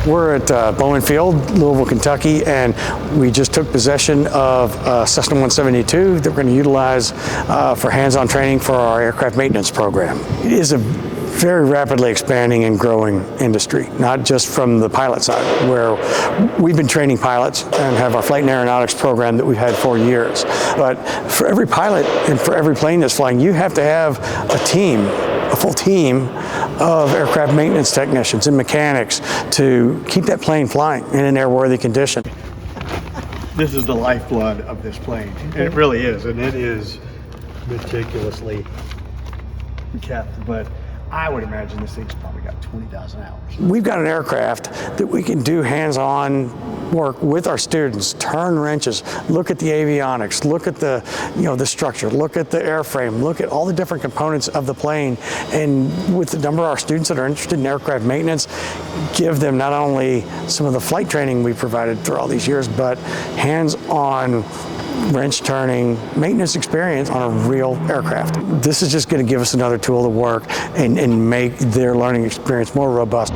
We're at Bowman Field, Louisville, Kentucky, and we just took possession of Cessna 172 that we're going to utilize for hands-on training for our aircraft maintenance program. It is a very rapidly expanding and growing industry, not just from the pilot side, where we've been training pilots and have our flight and aeronautics program that we've had for years. But for every pilot and for every plane that's flying, you have to have a full team of aircraft maintenance technicians and mechanics to keep that plane flying in an airworthy condition. This is the lifeblood of this plane. And it really is, and it is meticulously kept, but I would imagine this thing's probably got 20,000 hours. We've got an aircraft that we can do hands-on work with our students, turn wrenches, look at the avionics, look at the structure, look at the airframe, look at all the different components of the plane, and with the number of our students that are interested in aircraft maintenance, give them not only some of the flight training we provided through all these years, but hands-on wrench turning maintenance experience on a real aircraft. This is just going to give us another tool to work and make their learning experience more robust.